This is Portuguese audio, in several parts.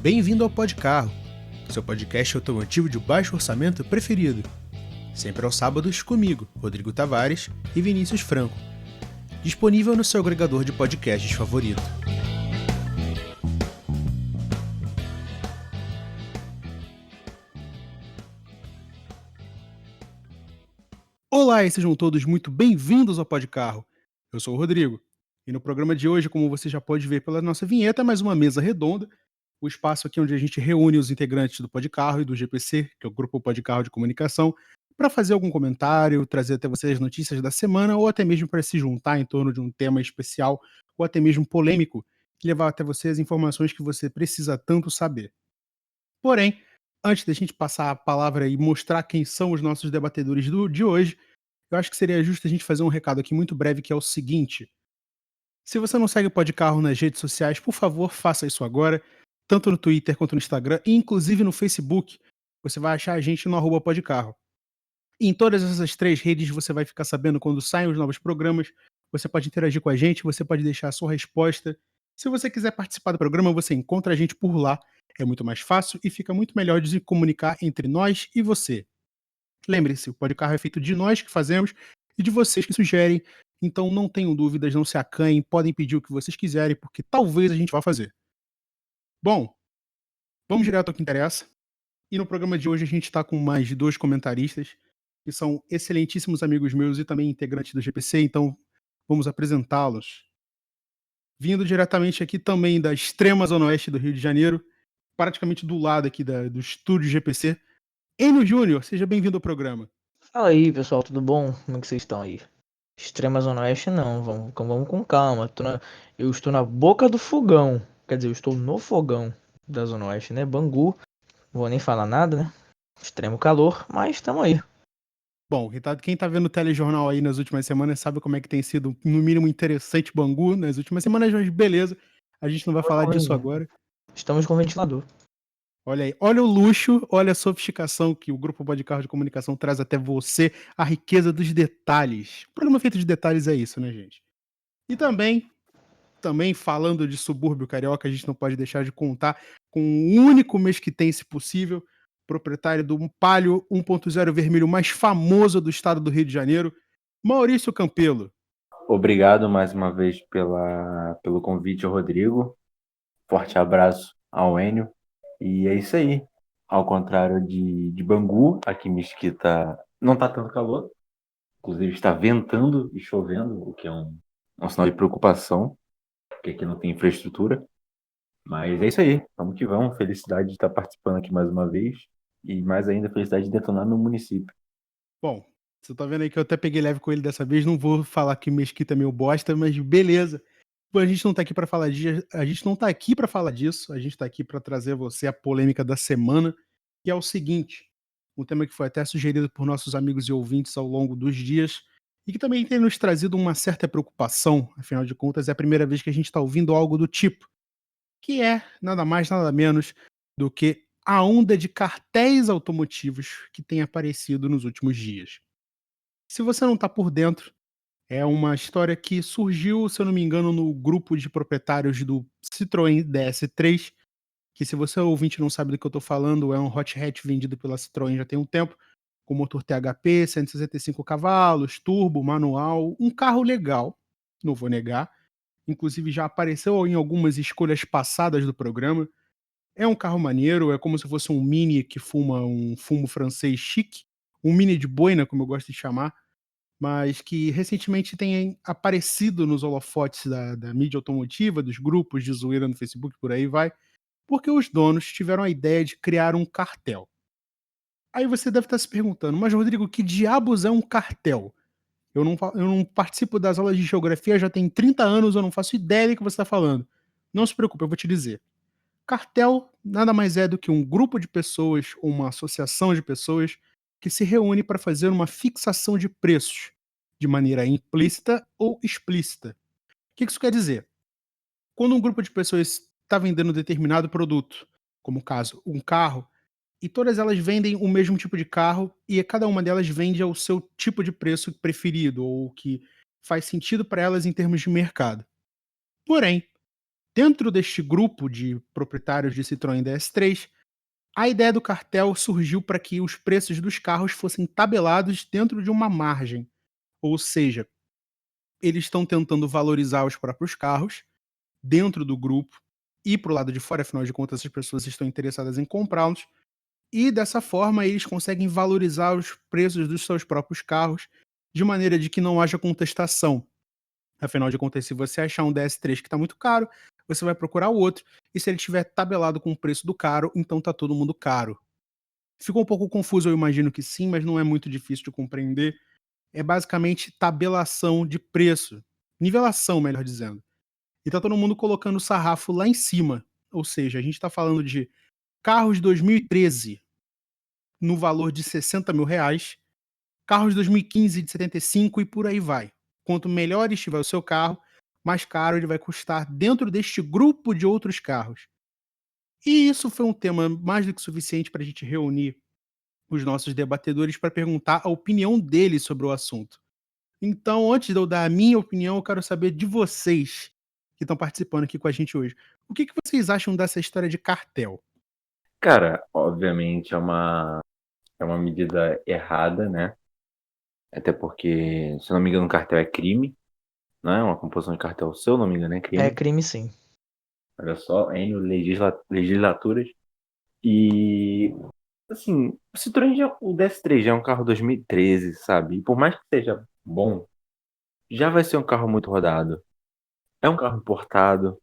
Bem-vindo ao Podcarro, seu podcast automotivo de baixo orçamento preferido. Sempre aos sábados comigo, Rodrigo Tavares e Vinícius Franco. Disponível no seu agregador de podcasts favorito. Olá e sejam todos muito bem-vindos ao Podcarro. Eu sou o Rodrigo. E no programa de hoje, como você já pode ver pela nossa vinheta, é mais uma mesa redonda, o espaço aqui onde a gente reúne os integrantes do Podcarro e do GPC, que é o Grupo Podcarro de Comunicação, para fazer algum comentário, trazer até vocês as notícias da semana, ou até mesmo para se juntar em torno de um tema especial, ou até mesmo polêmico, e levar até você as informações que você precisa tanto saber. Porém, antes da gente passar a palavra e mostrar quem são os nossos debatedores de hoje, eu acho que seria justo a gente fazer um recado aqui muito breve, que é o seguinte: se você não segue o Podcarro nas redes sociais, por favor, faça isso agora, tanto no Twitter quanto no Instagram, e inclusive no Facebook. Você vai achar a gente no @podcarro. E em todas essas três redes você vai ficar sabendo quando saem os novos programas, você pode interagir com a gente, você pode deixar a sua resposta. Se você quiser participar do programa, você encontra a gente por lá. É muito mais fácil e fica muito melhor de se comunicar entre nós e você. Lembre-se, o Podcarro é feito de nós que fazemos e de vocês que sugerem, então não tenham dúvidas, não se acanhem, podem pedir o que vocês quiserem, porque talvez a gente vá fazer. Bom, vamos direto ao que interessa. E no programa de hoje a gente está com mais dois comentaristas, que são excelentíssimos amigos meus e também integrantes do GPC, então vamos apresentá-los. Vindo diretamente aqui também da extrema zona oeste do Rio de Janeiro, praticamente do lado aqui do estúdio GPC, Enio Júnior, seja bem-vindo ao programa. Fala aí, pessoal, tudo bom? Como é que vocês estão aí? Extrema Zona Oeste não, vamos com calma. Eu estou na boca do fogão. Quer dizer, eu estou no fogão da Zona Oeste, né? Bangu. Não vou nem falar nada, né? Extremo calor, mas estamos aí. Bom, quem tá vendo o telejornal aí nas últimas semanas sabe como é que tem sido, no mínimo, interessante Bangu nas últimas semanas, mas beleza, a gente não vai falar disso agora. Estamos com ventilador. Olha aí, olha o luxo, olha a sofisticação que o Grupo Podcarro de Comunicação traz até você, a riqueza dos detalhes. O programa feito de detalhes é isso, né, gente? E também falando de subúrbio carioca, a gente não pode deixar de contar com o único mesquitense possível, proprietário do Palio 1.0 vermelho mais famoso do estado do Rio de Janeiro, Maurício Campelo. Obrigado mais uma vez pelo convite, Rodrigo. Forte abraço ao Enio. E é isso aí. Ao contrário de Bangu, aqui em Mesquita não está tanto calor. Inclusive está ventando e chovendo, o que é um sinal de preocupação, porque aqui não tem infraestrutura. Mas é isso aí. Vamos que vamos. Felicidade de estar participando aqui mais uma vez. E mais ainda, felicidade de detonar meu município. Bom, você tá vendo aí que eu até peguei leve com ele dessa vez, não vou falar que Mesquita é meio bosta, mas beleza. Pô, a gente não tá aqui para falar disso, a gente não tá aqui para falar disso, a gente tá aqui para trazer a você a polêmica da semana, que é o seguinte, um tema que foi até sugerido por nossos amigos e ouvintes ao longo dos dias e que também tem nos trazido uma certa preocupação, afinal de contas é a primeira vez que a gente está ouvindo algo do tipo, que é nada mais nada menos do que a onda de cartéis automotivos que tem aparecido nos últimos dias. Se você não está por dentro, é uma história que surgiu, se eu não me engano, no grupo de proprietários do Citroën DS3, que, se você ouvinte não sabe do que eu estou falando, é um hot hatch vendido pela Citroën já tem um tempo, com motor THP, 165 cavalos, turbo, manual, um carro legal, não vou negar, inclusive já apareceu em algumas escolhas passadas do programa. É um carro maneiro, é como se fosse um Mini que fuma um fumo francês chique, um Mini de boina, como eu gosto de chamar, mas que recentemente tem aparecido nos holofotes da mídia automotiva, dos grupos de zoeira no Facebook, por aí vai, porque os donos tiveram a ideia de criar um cartel. Aí você deve estar se perguntando, mas Rodrigo, que diabos é um cartel? Eu não participo das aulas de geografia já tem 30 anos, eu não faço ideia do que você está falando. Não se preocupe, eu vou te dizer. Cartel nada mais é do que um grupo de pessoas ou uma associação de pessoas que se reúne para fazer uma fixação de preços, de maneira implícita ou explícita. O que isso quer dizer? Quando um grupo de pessoas está vendendo determinado produto, como o caso, um carro, e todas elas vendem o mesmo tipo de carro e cada uma delas vende ao seu tipo de preço preferido ou que faz sentido para elas em termos de mercado. Porém, Dentro deste grupo de proprietários de Citroën DS3, a ideia do cartel surgiu para que os preços dos carros fossem tabelados dentro de uma margem, ou seja, eles estão tentando valorizar os próprios carros dentro do grupo e para o lado de fora, afinal de contas, as pessoas estão interessadas em comprá-los, e dessa forma eles conseguem valorizar os preços dos seus próprios carros de maneira de que não haja contestação. Afinal de contas, se você achar um DS3 que está muito caro, você vai procurar o outro, e se ele estiver tabelado com o preço do caro, então tá todo mundo caro. Ficou um pouco confuso, eu imagino que sim, mas não é muito difícil de compreender. É basicamente tabelação de preço. Nivelação, melhor dizendo. E tá todo mundo colocando o sarrafo lá em cima. Ou seja, a gente tá falando de carros 2013 no valor de 60 mil reais, carros 2015 de 75 e por aí vai. Quanto melhor estiver o seu carro, mais caro ele vai custar dentro deste grupo de outros carros. E isso foi um tema mais do que suficiente para a gente reunir os nossos debatedores para perguntar a opinião deles sobre o assunto. Então, antes de eu dar a minha opinião, eu quero saber de vocês que estão participando aqui com a gente hoje. O que vocês acham dessa história de cartel? Cara, obviamente é uma medida errada, né? Até porque, se eu não me engano, cartel é crime, não é? Uma composição de cartel, se eu não me engano, é É crime. crime sim. Olha só, N legislaturas. E, assim, o Citroën, o DS3 já é um carro 2013, sabe? E por mais que seja bom, já vai ser um carro muito rodado. É um carro importado.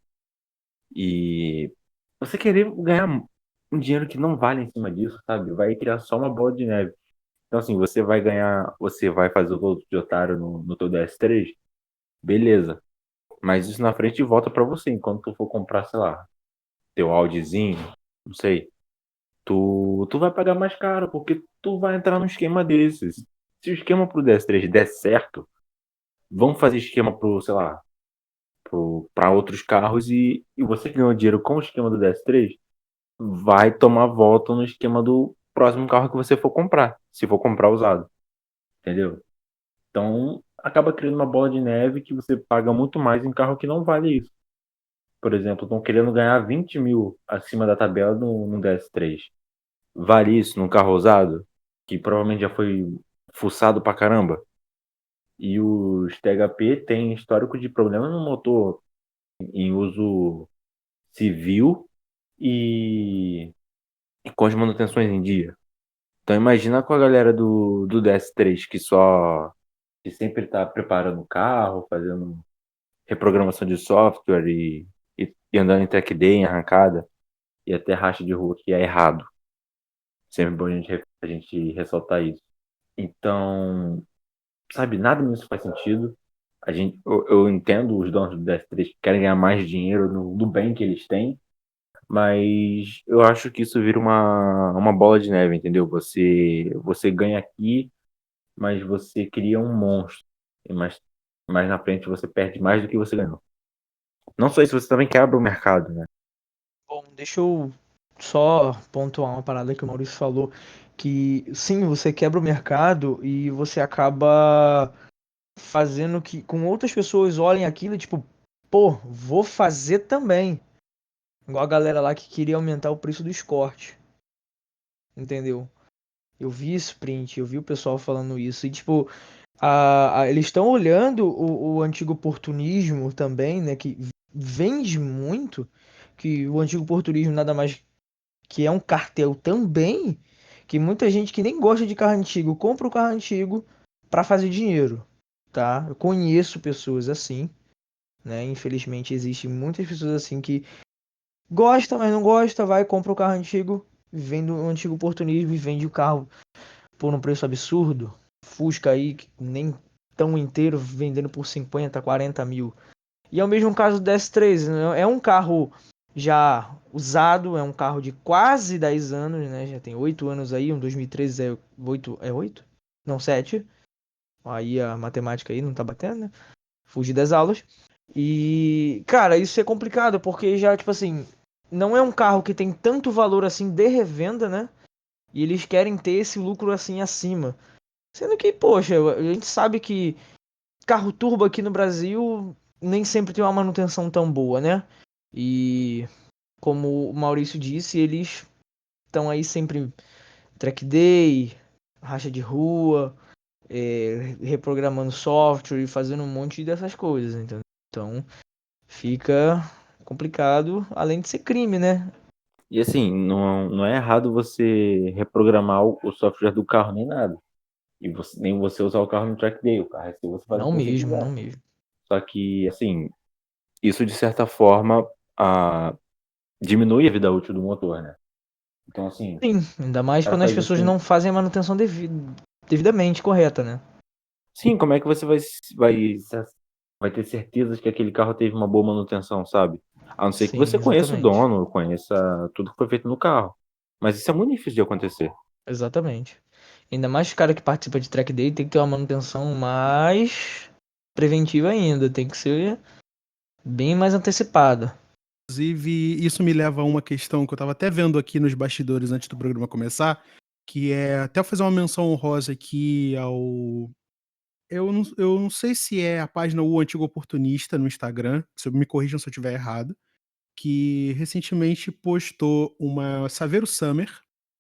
E você querer ganhar um dinheiro que não vale em cima disso, sabe? Vai criar só uma bola de neve. Então, assim, você vai ganhar, você vai fazer o voto de otário no teu DS3, beleza. Mas isso na frente volta pra você, enquanto tu for comprar, sei lá, teu Audizinho, não sei. Tu vai pagar mais caro, porque tu vai entrar num esquema desses. Se o esquema pro DS3 der certo, vão fazer esquema pro, sei lá, pra outros carros e você que ganhou dinheiro com o esquema do DS3, vai tomar volta no esquema do próximo carro que você for comprar, se for comprar usado, entendeu? Então, acaba criando uma bola de neve que você paga muito mais em carro que não vale isso. Por exemplo, estão querendo ganhar 20 mil acima da tabela no DS3. Vale isso num carro usado, que provavelmente já foi fuçado pra caramba? E os THP têm histórico de problemas no motor em uso civil e com as manutenções em dia. Então imagina com a galera do DS3 que sempre está preparando o carro, fazendo reprogramação de software e andando em track day, em arrancada e até racha de rua, que é errado. Sempre bom a gente ressaltar isso. Então, sabe, nada nisso faz sentido. Eu entendo os donos do DS3 que querem ganhar mais dinheiro no bem que eles têm, mas eu acho que isso vira uma bola de neve, entendeu? Você ganha aqui, mas você cria um monstro. E mais na frente você perde mais do que você ganhou. Não só isso, você também quebra o mercado, né? Bom, deixa eu só pontuar uma parada que o Maurício falou, que sim, você quebra o mercado e você acaba fazendo que com outras pessoas olhem aquilo e tipo, pô, vou fazer também. Igual a galera lá que queria aumentar o preço do Escort, entendeu? Eu vi esse print, eu vi o pessoal falando isso e tipo, eles estão olhando o antigo oportunismo também, né, que vende muito, que o antigo oportunismo nada mais que é um cartel também, que muita gente que nem gosta de carro antigo compra o carro antigo para fazer dinheiro, tá? Eu conheço pessoas assim, né? Infelizmente existem muitas pessoas assim que gosta, mas não gosta, vai compra o carro antigo, vende o antigo oportunismo e vende o carro por um preço absurdo. Fusca aí, que nem tão inteiro, vendendo por 50, 40 mil. E é o mesmo caso do S3, né? É um carro já usado, é um carro de quase 10 anos, né? Já tem 8 anos aí, um 2013 é 8, é 8? Não, 7. Aí a matemática aí não tá batendo, né? Fugi das aulas. E, cara, isso é complicado, porque já, tipo assim, não é um carro que tem tanto valor assim de revenda, né? E eles querem ter esse lucro assim acima. Sendo que, poxa, a gente sabe que carro turbo aqui no Brasil nem sempre tem uma manutenção tão boa, né? E como o Maurício disse, eles estão aí sempre track day, racha de rua, reprogramando software e fazendo um monte dessas coisas, entendeu? Então fica complicado, além de ser crime, né? E assim, não é errado você reprogramar o software do carro nem nada. E nem você usar o carro no track day. O carro é seu, você faz o Não que você mesmo, quiser. não mesmo. Só que, assim, isso de certa forma diminui a vida útil do motor, né? Então, assim, Sim, ainda o mais cara quando as faz pessoas isso. não fazem a manutenção devidamente correta, né? Sim, como é que você vai ter certeza de que aquele carro teve uma boa manutenção, sabe? A não ser que Sim, você conheça o exatamente. dono, conheça tudo que foi feito no carro. Mas isso é muito difícil de acontecer. Exatamente. Ainda mais os caras que participam de track day tem que ter uma manutenção mais preventiva ainda, tem que ser bem mais antecipada. Inclusive, isso me leva a uma questão que eu estava até vendo aqui nos bastidores antes do programa começar, que é até fazer uma menção honrosa aqui ao. Eu não sei se é a página O Antigo Oportunista no Instagram, se me corrijam se eu estiver errado, que recentemente postou uma Saveiro Summer,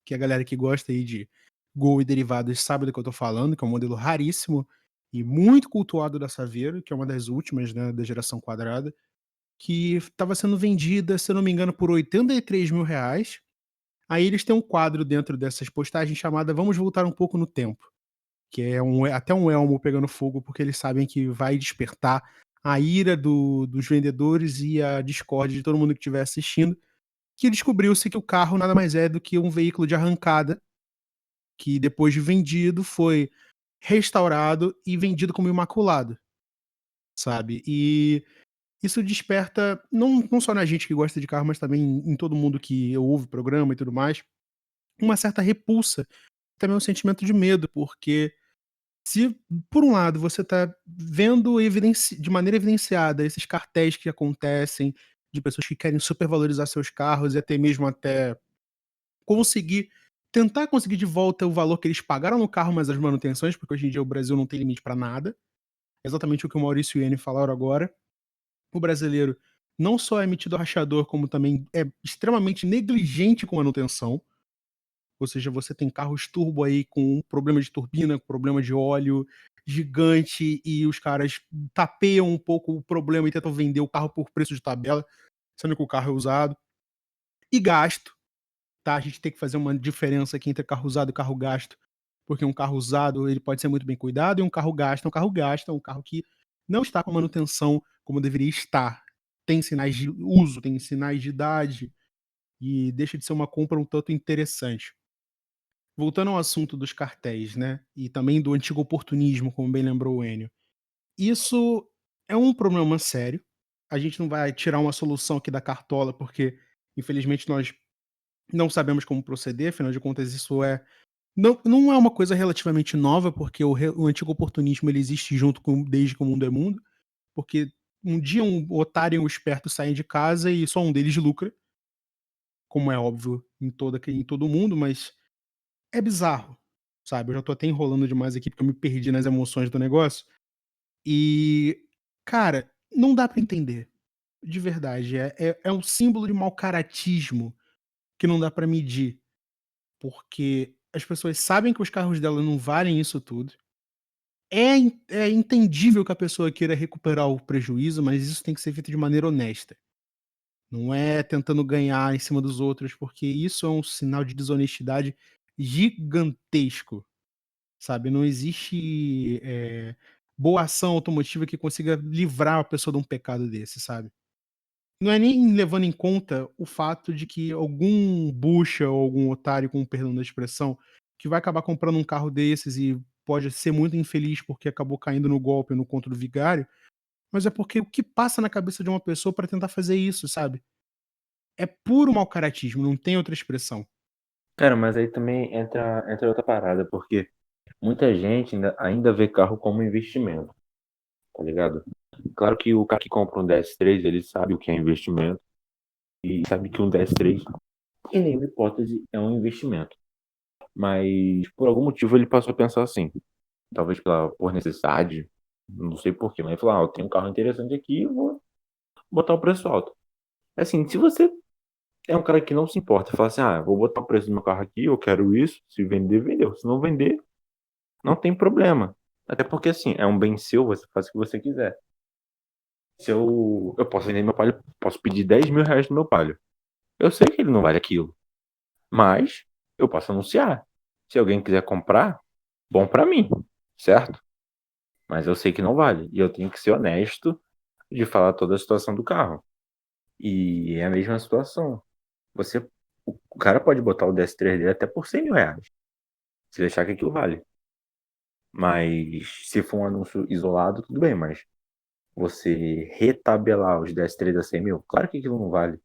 que a galera que gosta aí de Gol e derivados sabe do que eu tô falando, que é um modelo raríssimo e muito cultuado da Saveiro, que é uma das últimas, né, da geração quadrada, que estava sendo vendida, se eu não me engano, por R$ 83.000. Aí eles têm um quadro dentro dessas postagens chamada Vamos Voltar um Pouco no Tempo, que é até um elmo pegando fogo, porque eles sabem que vai despertar a ira dos vendedores e a discórdia de todo mundo que estiver assistindo, que descobriu-se que o carro nada mais é do que um veículo de arrancada, que depois de vendido foi restaurado e vendido como imaculado, sabe? E isso desperta, não só na gente que gosta de carro, mas também em todo mundo que ouve o programa e tudo mais, uma certa repulsa, também um sentimento de medo, porque se, por um lado, você está vendo de maneira evidenciada esses cartéis que acontecem, de pessoas que querem supervalorizar seus carros e até conseguir tentar conseguir de volta o valor que eles pagaram no carro, mas as manutenções, porque hoje em dia o Brasil não tem limite para nada. Exatamente o que o Maurício e o Iene falaram agora. O brasileiro não só é metido a rachador, como também é extremamente negligente com manutenção. Ou seja, você tem carros turbo aí com problema de turbina, com problema de óleo gigante, e os caras tapeiam um pouco o problema e tentam vender o carro por preço de tabela, sendo que o carro é usado. E gasto, tá? A gente tem que fazer uma diferença aqui entre carro usado e carro gasto, porque um carro usado ele pode ser muito bem cuidado, e um carro gasto é um carro gasto, é um carro que não está com manutenção como deveria estar. Tem sinais de uso, tem sinais de idade, e deixa de ser uma compra um tanto interessante. Voltando ao assunto dos cartéis, né, e também do antigo oportunismo, como bem lembrou o Enio, isso é um problema sério. A gente não vai tirar uma solução aqui da cartola, porque infelizmente nós não sabemos como proceder, afinal de contas isso não é uma coisa relativamente nova, porque o antigo oportunismo ele existe desde que o mundo é mundo, porque um dia um otário e um esperto saem de casa e só um deles lucra, como é óbvio em todo mundo, mas é bizarro, sabe? Eu já tô até enrolando demais aqui porque eu me perdi nas emoções do negócio. E, cara, não dá pra entender. De verdade. É um símbolo de mau caratismo que não dá pra medir. Porque as pessoas sabem que os carros dela não valem isso tudo. É entendível que a pessoa queira recuperar o prejuízo, mas isso tem que ser feito de maneira honesta. Não é tentando ganhar em cima dos outros, porque isso é um sinal de desonestidade gigantesco. Sabe, não existe, boa ação automotiva que consiga livrar a pessoa de um pecado desse, sabe. Não é nem levando em conta o fato de que algum bucha ou algum otário, com perdão da expressão, que vai acabar comprando um carro desses e pode ser muito infeliz porque acabou caindo no golpe, no conto do vigário, mas é porque o que passa na cabeça de uma pessoa para tentar fazer isso, sabe. É puro mau caratismo, não tem outra expressão. Cara, mas aí também entra outra parada, porque muita gente ainda vê carro como investimento, tá ligado? Claro que o cara que compra um DS3, ele sabe o que é investimento e sabe que um DS3, em nenhuma hipótese, é um investimento. Mas por algum motivo ele passou a pensar assim, talvez por necessidade, não sei por quê, mas ele falou, eu tenho um carro interessante aqui, eu vou botar o preço alto. Assim, se você é um cara que não se importa, fala assim, ah, vou botar o preço do meu carro aqui, eu quero isso, se vender, vendeu. Se não vender, não tem problema. Até porque, assim, é um bem seu, você faz o que você quiser. Se eu posso vender meu palio, posso pedir 10 mil reais no meu palio. Eu sei que ele não vale aquilo, mas eu posso anunciar. Se alguém quiser comprar, bom pra mim, certo? Mas eu sei que não vale. E eu tenho que ser honesto de falar toda a situação do carro. E é a mesma situação. Você, o cara pode botar o DS3 dele até por 100 mil reais, se ele achar que aquilo vale. Mas se for um anúncio isolado, tudo bem, mas você retabelar os DS3 a 100 mil, claro que aquilo não vale.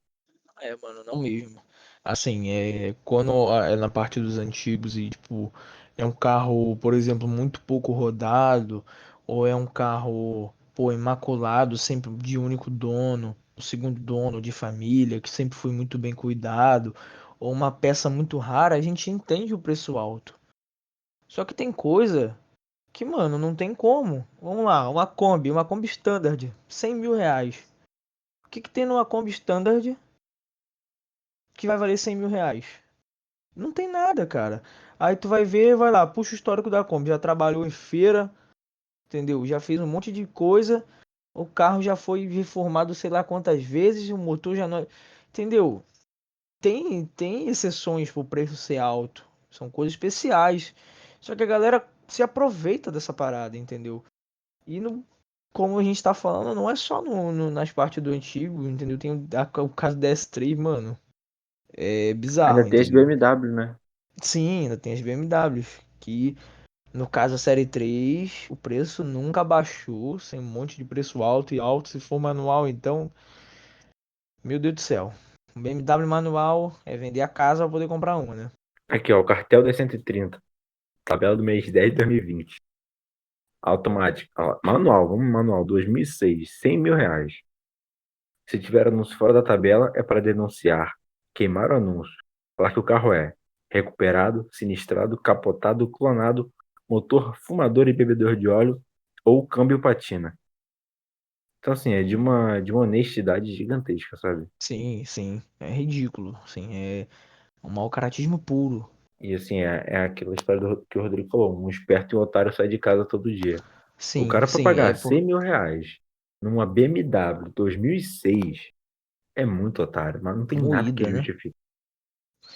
É, mano, não mesmo. Assim, quando é na parte dos antigos e, tipo, é um carro, por exemplo, muito pouco rodado, ou é um carro, pô, imaculado, sempre de único dono, o segundo dono de família, que sempre foi muito bem cuidado, ou uma peça muito rara, a gente entende o preço alto. Só que tem coisa que, mano, não tem como. Vamos lá, uma Kombi Standard, 100 mil reais. O que que tem numa Kombi Standard que vai valer 100 mil reais? Não tem nada, cara. Aí tu vai ver, vai lá, puxa o histórico da Kombi. Já trabalhou em feira, entendeu? Já fez um monte de coisa. O carro já foi reformado sei lá quantas vezes. O motor já não. Entendeu? Tem exceções pro preço ser alto. São coisas especiais. Só que a galera se aproveita dessa parada, entendeu? E não, como a gente tá falando, não é só nas partes do antigo, entendeu? Tem o caso da S3, mano. É Ainda bizarro, tem as entendeu? BMW, né? Sim, ainda tem as BMWs, que no caso a série 3 o preço nunca baixou, sem um monte de preço alto e alto. Se for manual, então, meu Deus do céu. Um BMW manual é vender a casa pra poder comprar uma, né? Aqui, ó, o cartel das 130. Tabela do mês 10 de 2020. Automático. Ó, manual, vamos manual. 2006, 100 mil reais. Se tiver anúncio fora da tabela, é para denunciar, queimar o anúncio, falar que o carro é recuperado, sinistrado, capotado, clonado, motor fumador e bebedor de óleo ou câmbio patina. Então, assim, é de uma honestidade gigantesca, sabe? Sim, sim, é ridículo, sim, é um mau caratismo puro. E, assim, é aquela história que o Rodrigo falou: um esperto e um otário sai de casa todo dia. O Sim, cara, para sim, é pagar por 100 mil reais numa BMW 2006 é muito otário, mas não tem nada que moída, né? justifique.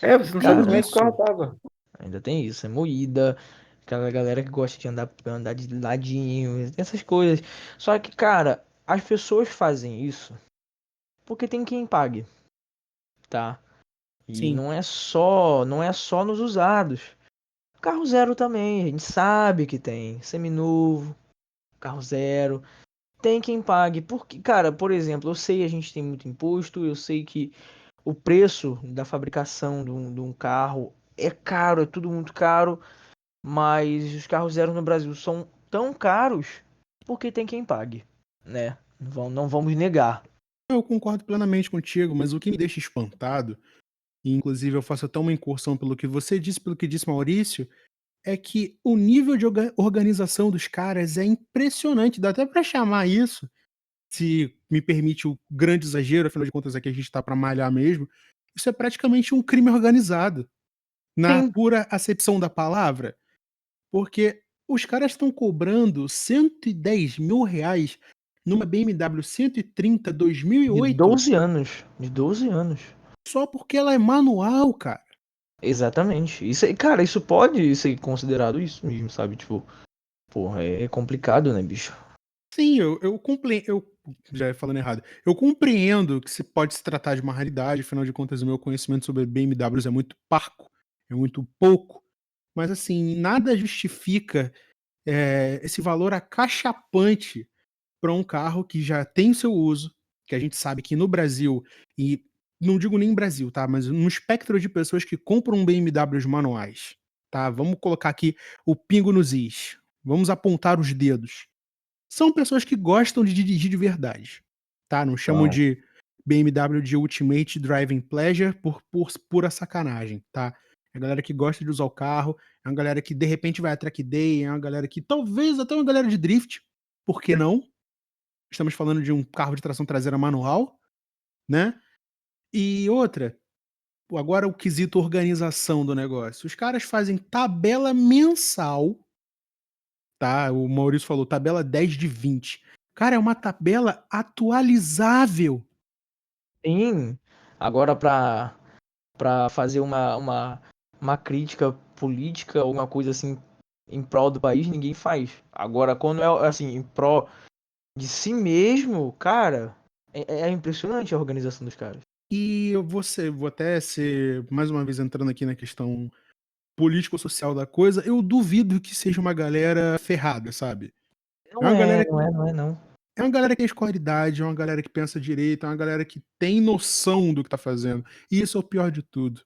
É, você não sabe Tem como é que o carro isso. tava. Ainda tem isso, é moída. Aquela galera que gosta de andar de ladinho, essas coisas. Só que, cara, as pessoas fazem isso porque tem quem pague, tá? E Sim. não é só nos usados. Carro zero também, a gente sabe que tem. Seminovo, carro zero. Tem quem pague. Porque, cara, por exemplo, eu sei a gente tem muito imposto, eu sei que o preço da fabricação de um carro é caro, é tudo muito caro. Mas os carros zero no Brasil são tão caros porque tem quem pague, né? Não vamos negar. Eu concordo plenamente contigo, mas o que me deixa espantado, e inclusive eu faço até uma incursão pelo que você disse, pelo que disse Maurício, é que o nível de organização dos caras é impressionante. Dá até pra chamar isso, se me permite o grande exagero, afinal de contas aqui a gente tá pra malhar mesmo. Isso é praticamente um crime organizado, na Sim, pura acepção da palavra, porque os caras estão cobrando 110 mil reais numa BMW 130 de 2008 12 anos. De 12 anos. só porque ela é manual, cara. Exatamente. Isso, cara, isso pode ser considerado isso mesmo, sabe? Tipo, porra, é complicado, né, bicho? Sim, eu compreendo. Já falando errado. Eu compreendo que se pode se tratar de uma raridade, afinal de contas, o meu conhecimento sobre BMWs é muito parco, é muito pouco. Mas assim, nada justifica esse valor acachapante para um carro que já tem o seu uso, que a gente sabe que no Brasil, e não digo nem Brasil, tá? Mas no espectro de pessoas que compram BMWs manuais, tá? Vamos colocar aqui o pingo nos is. Vamos apontar os dedos. São pessoas que gostam de dirigir de verdade, tá? Não chamam Claro. de BMW de Ultimate Driving Pleasure por pura sacanagem, tá? É a galera que gosta de usar o carro, é uma galera que de repente vai a track day, é uma galera que talvez até uma galera de drift, por que não? Estamos falando de um carro de tração traseira manual, né? E outra, agora o quesito organização do negócio. Os caras fazem tabela mensal, tá? O Maurício falou tabela 10/20. Cara, é uma tabela atualizável. Sim, agora pra fazer uma crítica política, alguma coisa assim, em prol do país, ninguém faz. Agora, quando é assim, em prol de si mesmo, cara, é impressionante a organização dos caras. E vou até ser, mais uma vez entrando aqui na questão político-social da coisa, eu duvido que seja uma galera ferrada, sabe? É Não uma é, galera, não é, não é, não. é uma galera que tem escolaridade, é uma galera que pensa direito, é uma galera que tem noção do que tá fazendo. E isso é o pior de tudo.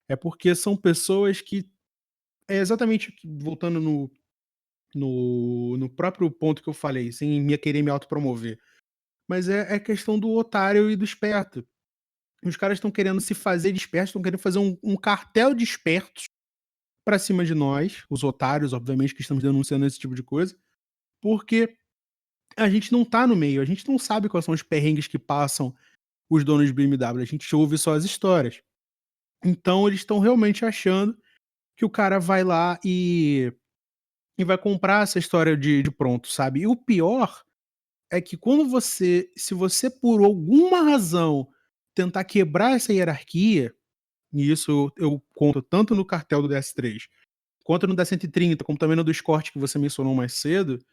É porque são pessoas que, é exatamente voltando no próprio ponto que eu falei, sem querer me autopromover. Mas é questão do otário e do esperto. Os caras estão querendo se fazer de espertos, estão querendo fazer um cartel de espertos pra cima de nós, os otários, obviamente, que estamos denunciando esse tipo de coisa, porque a gente não tá no meio, a gente não sabe quais são os perrengues que passam os donos de BMW, a gente ouve só as histórias. Então eles estão realmente achando que o cara vai lá e vai comprar essa história de pronto, sabe? E o pior é que quando se você por alguma razão tentar quebrar essa hierarquia, e isso eu conto tanto no cartel do DS3, quanto no da 130, como também no do Escort que você mencionou mais cedo,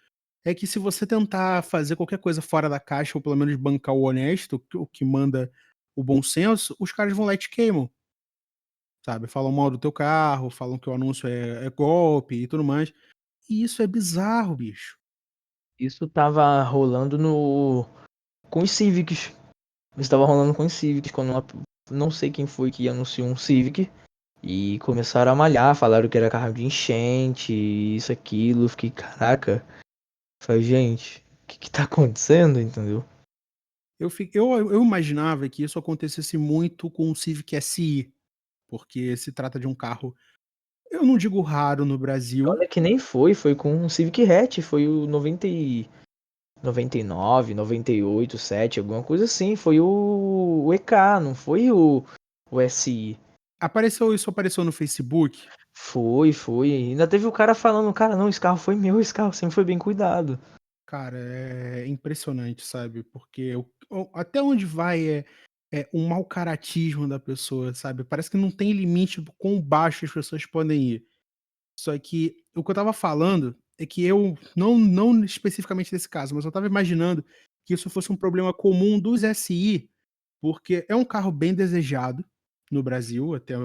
é que se você tentar fazer qualquer coisa fora da caixa, ou pelo menos bancar o honesto, o que manda o bom senso, os caras vão lá e te queimam, sabe? Falam mal do teu carro, falam que o anúncio é golpe e tudo mais. E isso é bizarro, bicho. Isso tava rolando no com os Civics. Isso tava rolando com os Civics, quando não sei quem foi que anunciou um Civic e começaram a malhar, falaram que era carro de enchente, isso, aquilo. Eu fiquei, caraca. Falei, gente, o que tá acontecendo, entendeu? Eu imaginava que isso acontecesse muito com o Civic SI, porque se trata de um carro, eu não digo raro no Brasil. Olha que nem foi com o Civic Hatch, foi o 99, 98, 7, alguma coisa assim. Foi o EK, não foi o SI. Isso apareceu no Facebook. Foi. Ainda teve o cara falando, cara, não, esse carro foi meu, esse carro sempre foi bem cuidado. Cara, é impressionante, sabe? Porque até onde vai é um mau caratismo da pessoa, sabe? Parece que não tem limite do quão baixo as pessoas podem ir. Só que o que eu tava falando é que eu, não especificamente nesse caso, mas eu tava imaginando que isso fosse um problema comum dos SI, porque é um carro bem desejado no Brasil, até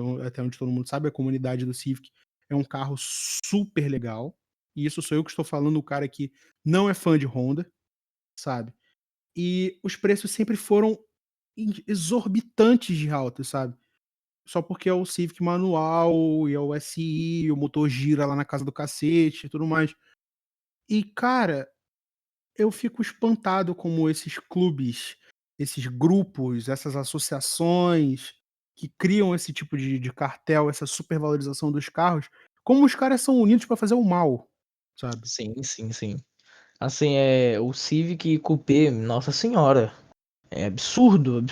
onde todo mundo sabe, a comunidade do Civic é um carro super legal. E isso sou eu que estou falando, o cara que não é fã de Honda, sabe? E os preços sempre foram exorbitantes de altos, sabe? Só porque é o Civic manual e é o SI, o motor gira lá na casa do cacete e tudo mais. E, cara, eu fico espantado como esses clubes, esses grupos, essas associações que criam esse tipo de cartel, essa supervalorização dos carros, como os caras são unidos pra fazer o mal, sabe? Sim. Assim, o Civic Coupé, nossa senhora. É absurdo.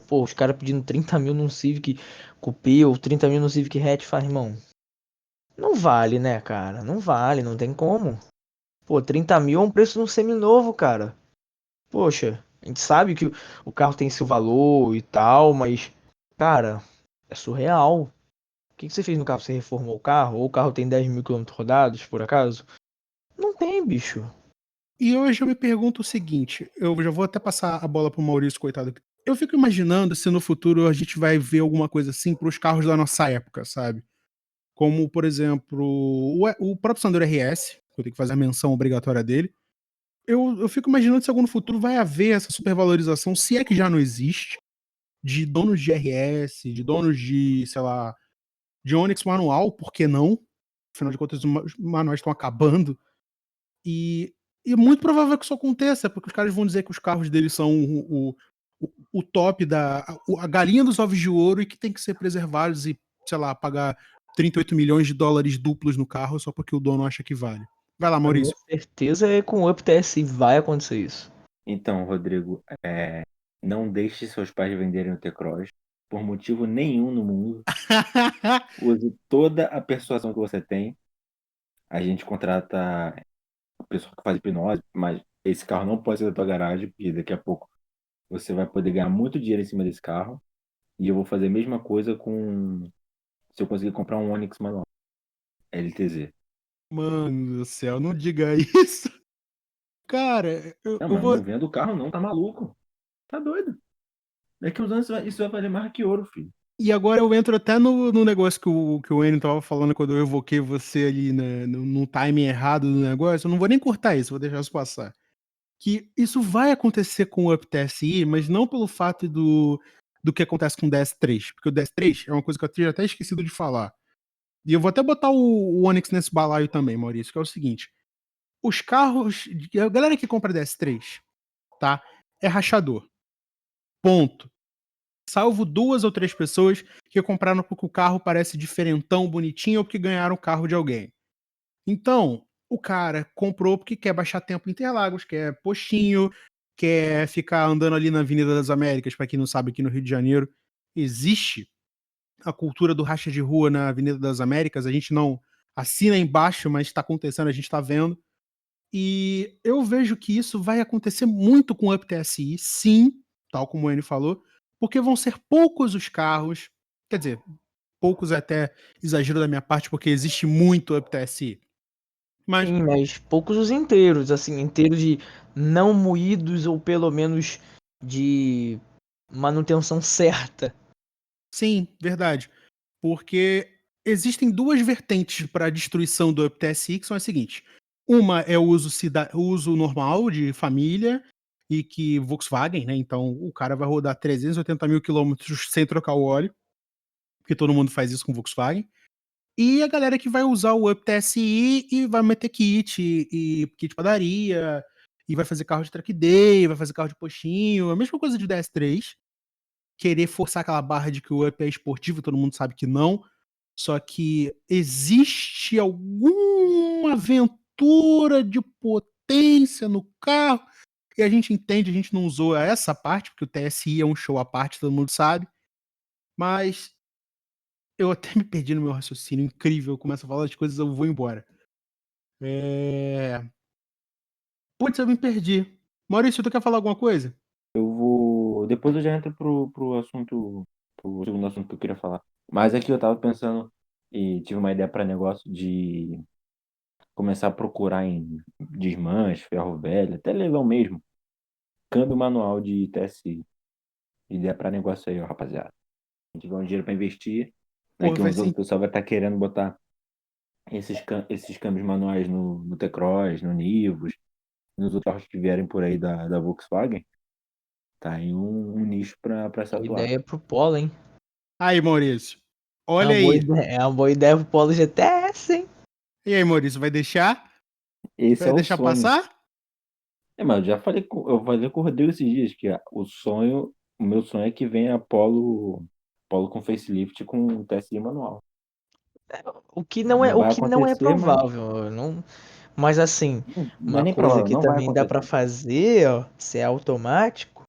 Pô, os caras pedindo 30 mil num Civic Coupé ou 30 mil no Civic Hatch, fala, irmão, não vale, né, cara? Não vale, não tem como. Pô, 30 mil é um preço de um seminovo, cara. Poxa, a gente sabe que o carro tem seu valor e tal, mas, cara, é surreal. O que você fez no carro? Você reformou o carro? Ou o carro tem 10 mil quilômetros rodados, por acaso? Não tem, bicho. E hoje eu me pergunto o seguinte, eu já vou até passar a bola pro Maurício, coitado. Eu fico imaginando se no futuro a gente vai ver alguma coisa assim pros carros da nossa época, sabe? Como, por exemplo, o próprio Sandero RS, que eu tenho que fazer a menção obrigatória dele. Eu fico imaginando se algum no futuro vai haver essa supervalorização, se é que já não existe, de donos de RS, de donos de, sei lá, de Onix manual, por que não? Afinal de contas, os manuais estão acabando. E, e é muito provável que isso aconteça, porque os caras vão dizer que os carros deles são o top a galinha dos ovos de ouro e que tem que ser preservados e, sei lá, pagar 38 milhões de dólares duplos no carro só porque o dono acha que vale. Vai lá, A minha Maurício. certeza é com o Up TSI vai acontecer isso. Então, Rodrigo, Não deixe seus pais venderem o T-Cross por motivo nenhum no mundo. Use toda a persuasão que você tem. A gente contrata a pessoa que faz hipnose, mas esse carro não pode ser da tua garagem, porque daqui a pouco você vai poder ganhar muito dinheiro em cima desse carro. E eu vou fazer a mesma coisa com se eu conseguir comprar um Onix manual, LTZ. Mano do céu, não diga isso. Cara, eu, Não, eu mas vou. não vendo o carro não, tá maluco. Tá doido. Daqui uns anos isso vai valer mais que ouro, filho. E agora eu entro até no negócio que o Enio tava falando quando eu evoquei você ali, né, no timing errado do negócio. Eu não vou nem cortar isso, vou deixar isso passar. Que isso vai acontecer com o Up TSI, mas não pelo fato do que acontece com o DS3. Porque o DS3 é uma coisa que eu tinha até esquecido de falar. E eu vou até botar o Onix nesse balaio também, Maurício, que é o seguinte. Os carros. A galera que compra DS3, tá? É rachador. Ponto. Salvo 2 ou 3 pessoas que compraram porque o carro parece diferentão, bonitinho, ou porque ganharam o carro de alguém. Então, o cara comprou porque quer baixar tempo em Interlagos, quer postinho, quer ficar andando ali na Avenida das Américas. Para quem não sabe, aqui no Rio de Janeiro existe a cultura do racha de rua na Avenida das Américas. A gente não assina embaixo, mas está acontecendo, a gente está vendo. E eu vejo que isso vai acontecer muito com o Up TSI, sim, tal como o Enio falou, porque vão ser poucos os carros, quer dizer, poucos é até exagero da minha parte, porque existe muito Up TSI, mas Sim, mas poucos os inteiros, assim, inteiros de não moídos ou pelo menos de manutenção certa. sim, verdade, porque existem 2 vertentes para a destruição do Up TSI, que são as seguintes. Uma é o uso normal de família, e que Volkswagen, né? Então o cara vai rodar 380 mil quilômetros sem trocar o óleo, porque todo mundo faz isso com Volkswagen. E a galera que vai usar o Up TSI e vai meter kit, e kit padaria, e vai fazer carro de track day, vai fazer carro de postinho, a mesma coisa de DS3. Querer forçar aquela barra de que o Up é esportivo, todo mundo sabe que não. Só que existe alguma aventura de potência no carro, e a gente entende, a gente não usou essa parte, porque o TSI é um show à parte, todo mundo sabe. Mas eu até me perdi no meu raciocínio, incrível. Eu começo a falar das coisas, eu vou embora. É... Putz, eu me perdi. Maurício, tu quer falar alguma coisa? Eu vou. Depois eu já entro pro assunto, pro segundo assunto que eu queria falar. Mas aqui eu tava pensando e tive uma ideia para negócio de começar a procurar em desmanche, ferro velho, até leilão mesmo. Câmbio manual de TSI. Ideia para negócio aí, ó, rapaziada. A gente ganha um dinheiro para investir. Porra, Daqui faz uns anos sim. o pessoal vai estar querendo botar esses câmbios manuais no T-Cross, no Nivus, nos outros carros que vierem por aí da Volkswagen. Tá aí um nicho para se Boa atuar. ideia pro Polo, hein? Aí, Maurício. É Olha uma boa aí. ideia, é uma boa ideia pro Polo GTS, hein? E aí, Maurício, vai deixar? Esse é Vai o deixar sonho. passar? Mas eu falei com o Rodrigo esses dias que o meu sonho é que venha Polo com facelift com TSI manual. Não O vai que não é acontecer, mas provável, não, mas assim, não é uma nem coisa provável, que não vai também dá pra acontecer. fazer, ó, se é automático,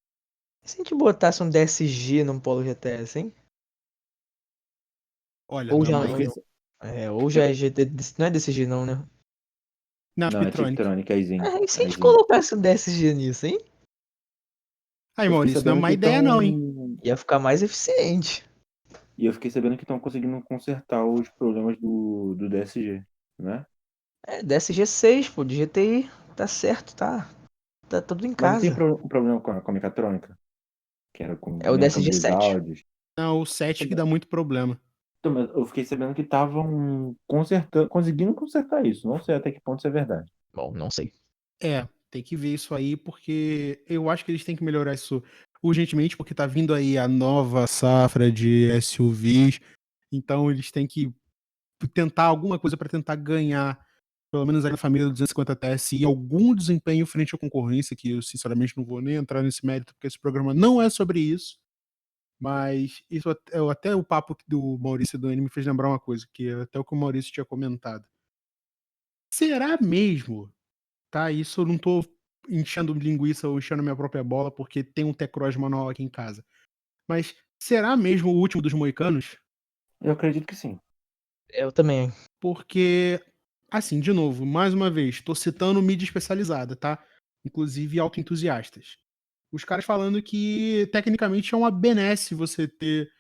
e se a gente botasse um DSG num Polo GTS, hein? Olha, Ou não é já, uma Eu fiquei, ideia. ou já é GT, não é DSG não, né? Não, não, é Tiptronic. Tiptronic, Aisin. É, e se a gente Aisin. colocasse um DSG nisso, hein? Aí, Eu fiquei Maurício, não é sabendo uma que ideia, não, hein? estão. Ia ficar mais eficiente. E eu fiquei sabendo que estão conseguindo consertar os problemas do DSG, né? É, DSG 6, pô, de GTI, tá certo, tá tudo em Mas não tem casa. problema com a mecatrônica, que era com É o dentro DSG dos 7. áudios. Não, o 7 que dá muito problema. Então, mas eu fiquei sabendo que estavam consertando, conseguindo consertar isso. Não sei até que ponto isso é verdade. Bom, não sei. É, tem que ver isso aí, porque eu acho que eles têm que melhorar isso urgentemente, porque tá vindo aí a nova safra de SUVs, então eles têm que tentar alguma coisa para tentar ganhar, pelo menos aí na família do 250 TSI, algum desempenho frente à concorrência, que eu sinceramente não vou nem entrar nesse mérito, porque esse programa não é sobre isso, mas isso até o papo do Maurício e do N me fez lembrar uma coisa, que é até o que o Maurício tinha comentado. Será mesmo, tá? Isso eu não tô enchendo linguiça ou enchendo minha própria bola porque tem um T-Cross manual aqui em casa. Mas será mesmo o último dos moicanos? Eu acredito que sim. Eu também. Porque, assim, de novo, mais uma vez, tô citando mídia especializada, tá? Inclusive autoentusiastas. Os caras falando que tecnicamente é uma benesse você ter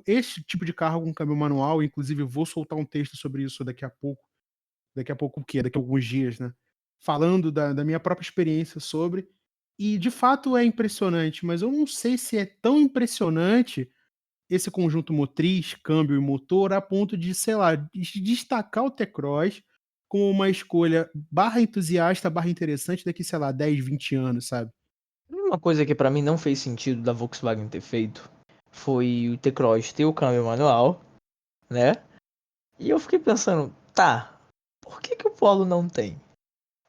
este tipo de carro com câmbio manual. Inclusive, eu vou soltar um texto sobre isso daqui a pouco. Daqui a pouco o quê? Daqui a alguns dias, né? Falando da minha própria experiência sobre. E de fato é impressionante, mas eu não sei se é tão impressionante esse conjunto motriz, câmbio e motor a ponto de, sei lá, destacar o T-Cross como uma escolha barra entusiasta, barra interessante daqui, sei lá, 10, 20 anos, sabe? Uma coisa que pra mim não fez sentido da Volkswagen ter feito foi o T-Cross ter o câmbio manual, né? E eu fiquei pensando, tá, por que o Polo não tem? Não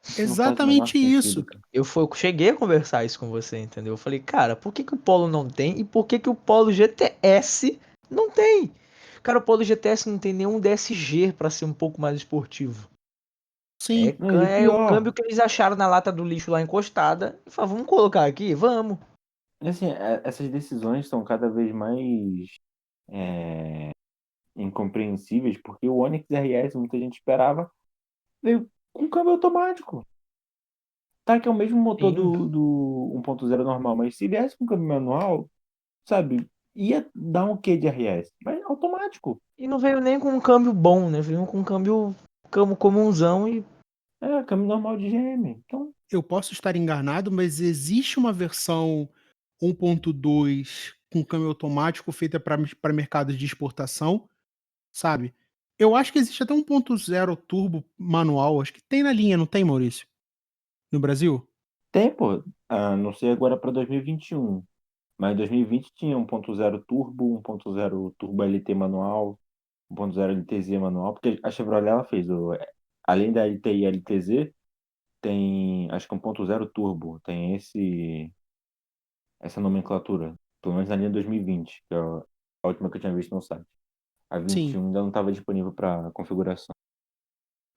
faz o menor Exatamente sentido, isso. cara. Eu cheguei a conversar isso com você, entendeu? Eu falei, cara, por que o Polo não tem e por que o Polo GTS não tem? Cara, o Polo GTS não tem nenhum DSG pra ser um pouco mais esportivo. Sim. Não, e o É o câmbio pior, que eles acharam na lata do lixo lá encostada e falaram, vamos colocar aqui? Vamos. assim, essas decisões estão cada vez mais é, incompreensíveis, porque o Onix RS, muita gente esperava, veio com câmbio automático. Tá, que é o mesmo motor Sim. do 1.0 normal, mas se viesse com câmbio manual, sabe, ia dar um quê de RS? Mas automático. E não veio nem com um câmbio bom, né? Veio com um câmbio comunzão e É, câmbio normal de GM. Então, Eu posso estar enganado, mas existe uma versão 1.2 com câmbio automático feita para mercados de exportação, sabe? Eu acho que existe até 1.0 turbo manual, acho que tem na linha, não tem, Maurício? No Brasil? tem, pô. Ah, não sei agora para 2021. Mas em 2020 tinha 1.0 turbo, 1.0 turbo LT manual, 1.0 LTZ manual, porque a Chevrolet ela fez, além da LT e LTZ, tem acho que 1.0 turbo, tem essa nomenclatura, pelo menos na linha 2020, que é a última que eu tinha visto no site. A Sim. 21 ainda não estava disponível para configuração.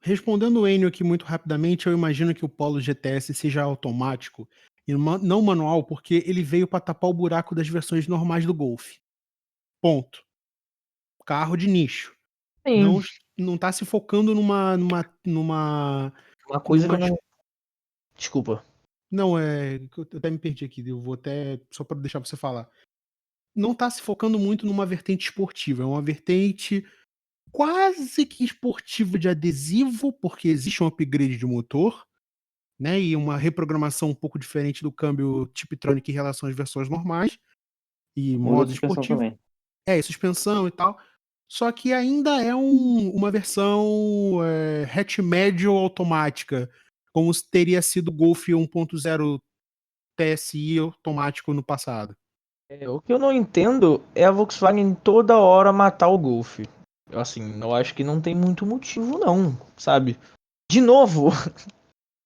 Respondendo o Enio aqui muito rapidamente, eu imagino que o Polo GTS seja automático e não manual, porque ele veio para tapar o buraco das versões normais do Golf. Ponto. Carro de nicho. sim. Não, não tá se focando Uma coisa que numa. eu não. Desculpa. Não, eu até me perdi aqui, eu vou até. Só para deixar você falar. Não tá se focando muito numa vertente esportiva, é uma vertente quase que esportiva de adesivo, porque existe um upgrade de motor, né? E uma reprogramação um pouco diferente do câmbio Tiptronic em relação às versões normais e Muda a modo suspensão esportivo. também. Suspensão e tal. Só que ainda é uma versão hatch médio automática, como teria sido o Golf 1.0 TSI automático no passado. O que eu não entendo é a Volkswagen toda hora matar o Golf. Assim, eu acho que não tem muito motivo não, sabe? De novo,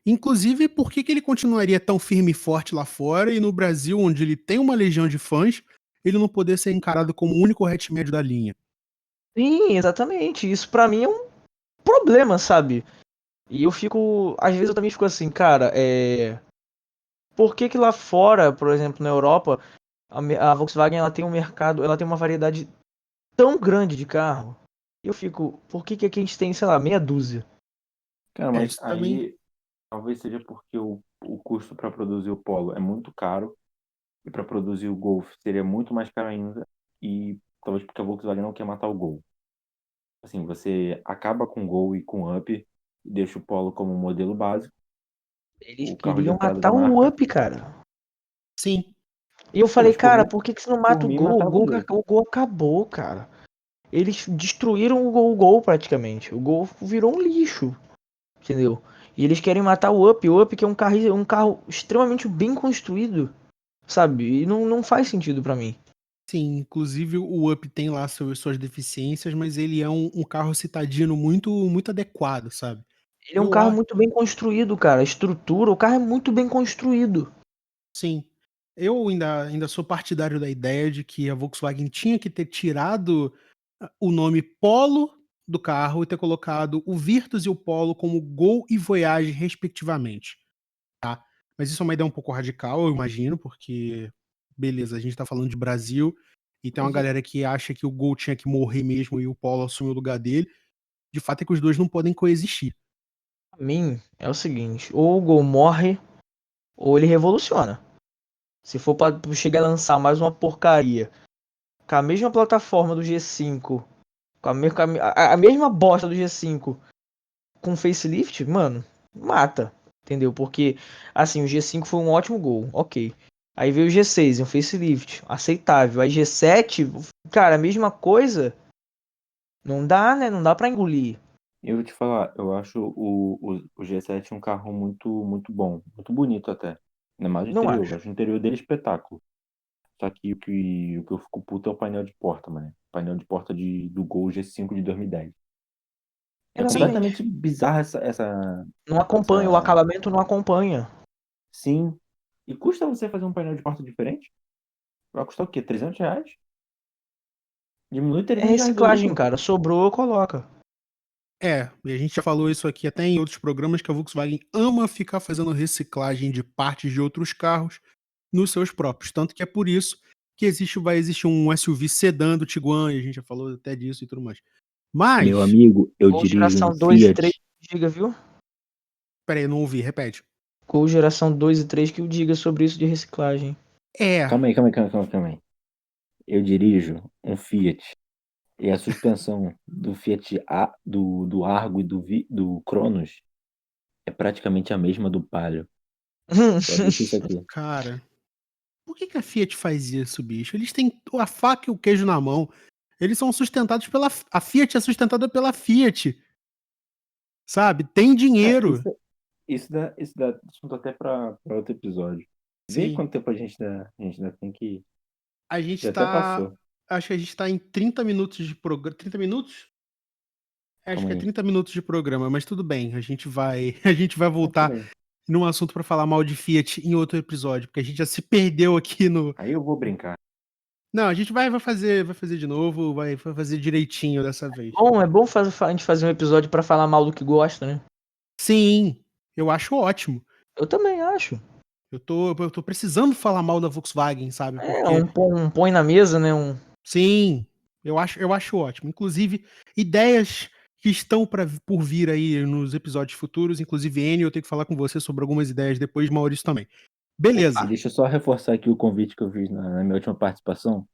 Inclusive, por que ele continuaria tão firme e forte lá fora e no Brasil, onde ele tem uma legião de fãs, ele não poder ser encarado como o único hatch médio da linha? sim, exatamente. Isso pra mim é um problema, sabe? E eu fico, às vezes eu também fico assim, cara, por que lá fora, por exemplo, na Europa, a Volkswagen ela tem um mercado, ela tem uma variedade tão grande de carro. E eu fico, por que aqui a gente tem, sei lá, meia dúzia? Cara, mas Isso também. aí talvez seja porque o custo para produzir o Polo é muito caro e para produzir o Golf seria muito mais caro ainda e talvez porque a Volkswagen não quer matar o Gol. Assim, você acaba com o Gol e com o Up e deixa o Polo como um modelo básico, Eles o carro de queriam entrada da matar o marca. Up, cara. Sim. E eu Pô, falei, mas cara, por que você não por mata o mim Gol? matava os dois. O Gol acabou, cara. Eles destruíram o Gol praticamente. O Gol virou um lixo, entendeu? E eles querem matar o Up que é um carro extremamente bem construído, sabe? E não faz sentido pra mim. Sim, inclusive o Up tem lá suas deficiências, mas ele é um carro citadino muito, muito adequado, sabe? Ele é um Eu carro acho, muito bem construído, cara. A estrutura, o carro é muito bem construído. sim. Eu ainda sou partidário da ideia de que a Volkswagen tinha que ter tirado o nome Polo do carro e ter colocado o Virtus e o Polo como Gol e Voyage, respectivamente. Mas isso é uma ideia um pouco radical, eu imagino, porque, beleza, a gente tá falando de Brasil, e tem uma galera que acha que o Gol tinha que morrer mesmo e o Paulo assumiu o lugar dele. De fato é que os dois não podem coexistir. Pra mim, é o seguinte, ou o Gol morre, ou ele revoluciona. Se for pra chegar a lançar mais uma porcaria, com a mesma plataforma do G5, com a mesma bosta do G5, com facelift, mano, mata. Entendeu? Porque, assim, o G5 foi um ótimo gol, ok. Aí veio o G6, um facelift, aceitável. Aí G7, cara, a mesma coisa. Não dá, né? Não dá pra engolir. Eu vou te falar, eu acho o G7 um carro muito bom, muito bonito até. Ainda mais o Não interior, eu acho. acho o interior dele espetáculo. Só que o que eu fico puto é o painel de porta, mano. O painel de porta do Gol G5 de 2010. É Sim, completamente bizarra não acompanha, o essa... acabamento não acompanha. Sim. E custa você fazer um painel de porta diferente? Vai custar o quê? R$ 300? Diminui É R$ 300 do reciclagem, lucro. cara. Sobrou, coloca. É, e a gente já falou isso aqui até em outros programas, que a Volkswagen ama ficar fazendo reciclagem de partes de outros carros nos seus próprios. Tanto que é por isso que vai existir um SUV sedã do Tiguan, e a gente já falou até disso e tudo mais. Meu Mas, amigo, eu Gol dirijo um geração 2 e 3 Fiat. que diga, viu? peraí, eu não ouvi, repete. Gol geração 2 e 3 que o diga sobre isso de reciclagem. É, Calma aí. Eu dirijo um Fiat. E a suspensão do Fiat do Argo e do Cronos é praticamente a mesma do Palio. Pode ver isso aqui. cara, por que que a Fiat faz isso, bicho? Eles têm a faca e o queijo na mão. Eles são sustentados pela. A Fiat é sustentada pela Fiat, sabe? Tem É, dinheiro. isso dá assunto até para outro episódio. Vê Sim. quanto tempo a gente ainda tem que. A gente Já até tá. passou. Acho que a gente tá em 30 minutos de programa. 30 minutos? Acho Calma que é aí. 30 minutos de programa, mas tudo bem. A gente vai, a gente vai Não, tudo voltar bem. num assunto pra falar mal de Fiat em outro episódio, porque a gente já se perdeu aqui no. Aí eu vou brincar. Não, a gente vai fazer de novo, vai fazer direitinho dessa vez. Bom, é bom a gente fazer um episódio pra falar mal do que gosta, né? Sim, eu acho ótimo. Eu também acho. Eu tô precisando falar mal da Volkswagen, sabe? É, Porque, um põe na mesa, né? sim, eu acho ótimo. Inclusive, ideias que estão por vir aí nos episódios futuros. Inclusive, Enio, eu tenho que falar com você sobre algumas ideias depois, Maurício também. E Beleza. deixa eu só reforçar aqui o convite que eu fiz na minha última participação.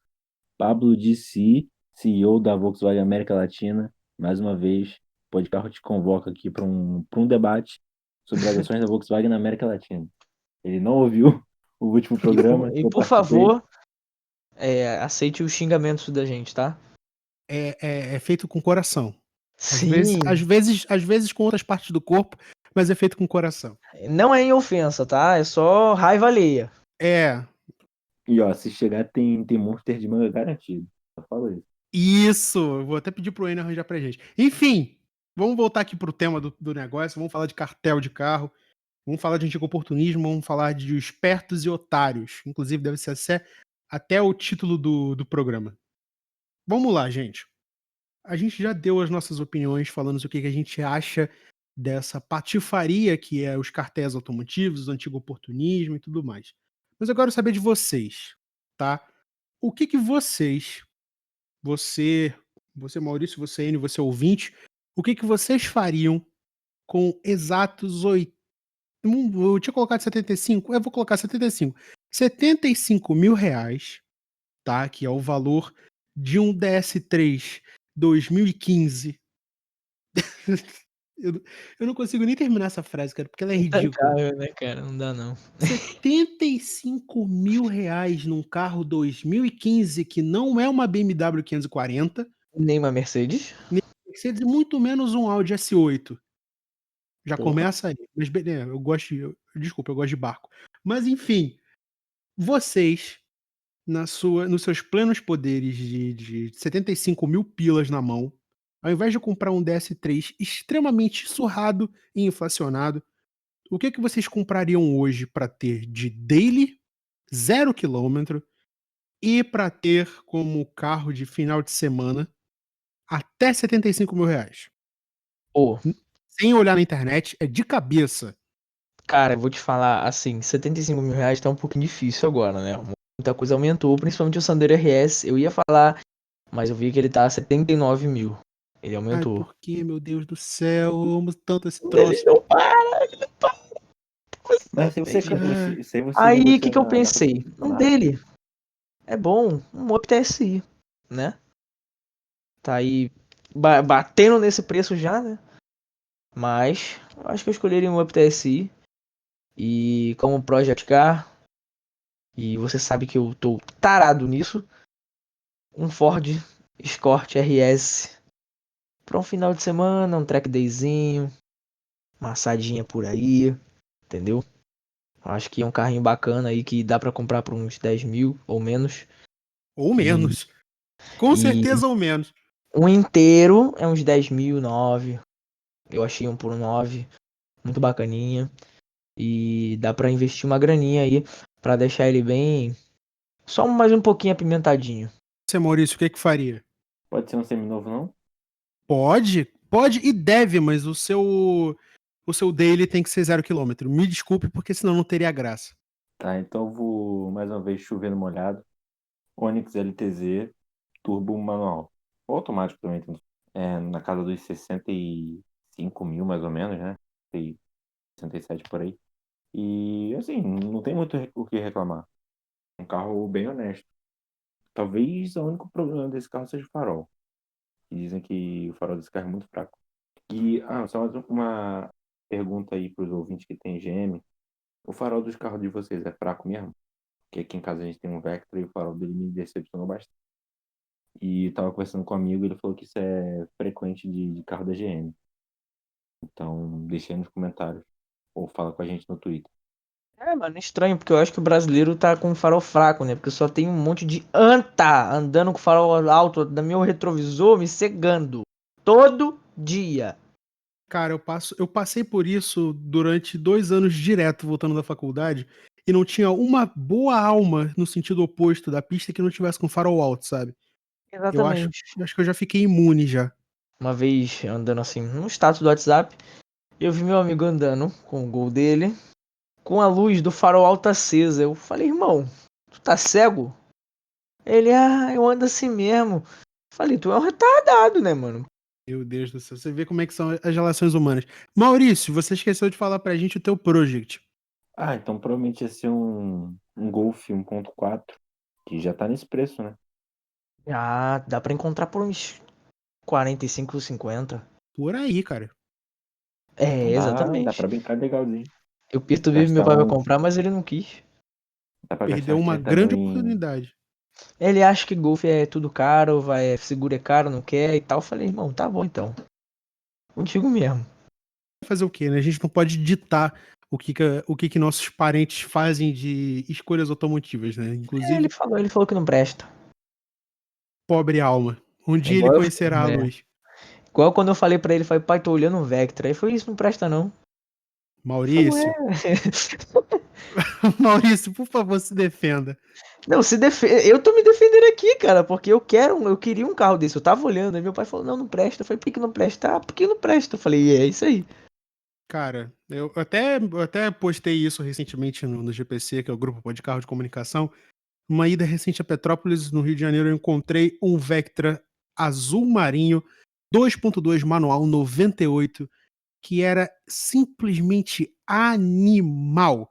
Pablo Dicey, CEO da Volkswagen América Latina, mais uma vez, o Podcarro te convoca aqui para um debate sobre as ações da Volkswagen na América Latina. Ele não ouviu o último programa que E eu por participei. favor, aceite os xingamentos da gente, tá? É feito com coração. Às vezes, Sim, às vezes, às vezes com outras partes do corpo, mas é feito com coração. não é em ofensa, tá? É só raiva alheia. É, E ó, se chegar, tem Monster de manga garantido. Eu falo isso. isso. Eu vou até pedir pro Enio arranjar pra gente. Enfim, vamos voltar aqui pro tema do negócio. Vamos falar de cartel de carro. Vamos falar de antigo oportunismo. Vamos falar de espertos e otários. Inclusive, deve ser até o título do programa. Vamos lá, gente. A gente já deu as nossas opiniões falando sobre o que a gente acha dessa patifaria que é os cartéis automotivos, o antigo oportunismo e tudo mais. Mas eu quero saber de vocês, tá? O que que você, você Maurício, você Enio, você ouvinte, o que que vocês fariam com exatos 8, eu tinha colocado 75, eu vou colocar 75. 75 mil reais, tá? Que é o valor de um DS3 2015. Eu, eu não consigo nem terminar essa frase, cara, porque ela é ridícula. Intancável, né, cara? Não dá não. 75 mil reais num carro 2015 que não é uma BMW 540, Nem uma Mercedes? Mercedes, muito menos um Audi S8. Já Porra. começa aí. Mas eu gosto desculpa, eu gosto de barco. Mas enfim, vocês nos seus plenos poderes de 75 mil pilas na mão, ao invés de comprar um DS3 extremamente surrado e inflacionado, o que que vocês comprariam hoje para ter de daily, 0 km, e para ter como carro de final de semana até 75 mil reais? Pô, Sem olhar na internet, é de cabeça. Cara, eu vou te falar, assim, 75 mil reais tá um pouquinho difícil agora, né? Muita coisa aumentou, principalmente o Sandero RS. Eu ia falar, mas eu vi que ele tá a 79 mil. Ele Ai, aumentou. por que, meu Deus do céu? Eu amo tanto esse Ele troço. não para, ele não para. Mas se você, Ah, se você Aí, o que negociar que eu na pensei? Um concessionária, dele é bom, um Up TSI, né? Tá aí batendo nesse preço já, né? Mas eu acho que eu escolheria um Up TSI. E como Project Car, e você sabe que eu tô tarado nisso, um Ford Escort RS para um final de semana, um track dayzinho, uma assadinha por aí, entendeu? Acho que é um carrinho bacana aí que dá para comprar por uns 10 mil ou menos. ou E, menos. Com e certeza ou menos. um inteiro é uns 10 mil, 9. Eu achei um por 9, muito bacaninha. E dá para investir uma graninha aí para deixar ele bem, só mais um pouquinho apimentadinho. Você, Maurício, o que que faria? pode ser um seminovo, não? Pode, pode e deve, mas o seu daily tem que ser 0 km. Me desculpe, porque senão não teria graça. Tá, então eu vou mais uma vez chover no molhado. Onix LTZ, turbo manual. Ou automático também, na casa dos 65 mil, mais ou menos, né? E 67 por aí. E, assim, não tem muito o que reclamar. Um carro bem honesto. Talvez o único problema desse carro seja o farol. Dizem que o farol desse carro é muito fraco. E, só mais uma pergunta aí para os ouvintes que tem GM. O farol dos carros de vocês é fraco mesmo? Porque aqui em casa a gente tem um Vectra e o farol dele me decepcionou bastante. E tava conversando com um amigo, ele falou que isso é frequente de carro da GM. Então, deixa aí nos comentários. Ou fala com a gente no Twitter. É, mano, estranho, porque eu acho que o brasileiro tá com farol fraco, né? Porque só tem um monte de anta andando com farol alto da meu retrovisor me cegando. Todo dia. Cara, eu passei por isso durante 2 anos direto voltando da faculdade e não tinha uma boa alma no sentido oposto da pista que não tivesse com farol alto, sabe? Eu acho, Exatamente. eu acho que eu já fiquei imune já. Uma vez andando assim no status do WhatsApp, eu vi meu amigo andando com o gol dele, com a luz do farol alto acesa. Eu falei, irmão, tu tá cego? Ele, eu ando assim mesmo. Falei, tu é um retardado, né, mano? Meu Deus do céu, você vê como é que são as relações humanas. Maurício, você esqueceu de falar pra gente o teu project. Então provavelmente ia ser um Golf 1.4, que já tá nesse preço, né? Ah, dá pra encontrar por uns 45, 50. Por aí, cara. É, Então dá exatamente. pra brincar legalzinho. Eu perturbei meu Gastar pai pra uns, comprar, mas ele não quis. dá pra gastar Perdeu uns uma 30 grande mil em. oportunidade. Ele acha que Golf é tudo caro, seguro é caro, não quer e tal. Eu falei, irmão, tá bom então. Contigo mesmo. Fazer o quê, né? A gente não pode ditar o que que nossos parentes fazem de escolhas automotivas, né? É, Inclusive, ele falou que não presta. pobre alma. Um É dia ele igual, conhecerá a é, luz. igual quando eu falei pra ele, falei, pai, tô olhando um Vectra. Aí foi isso, não presta não. Ele falou, Maurício, é. Maurício, por favor, se defenda. Não, eu tô me defendendo aqui, cara, porque eu queria um carro desse. Eu tava olhando, aí meu pai falou, não, não presta. Eu falei, por que não presta? Ah, por que não presta? Eu falei, é isso aí. Cara, eu até postei isso recentemente no GPC, que é o Grupo de Carro de Comunicação. Uma ida recente a Petrópolis, no Rio de Janeiro, eu encontrei um Vectra azul marinho 2.2 manual 98, que era simplesmente animal.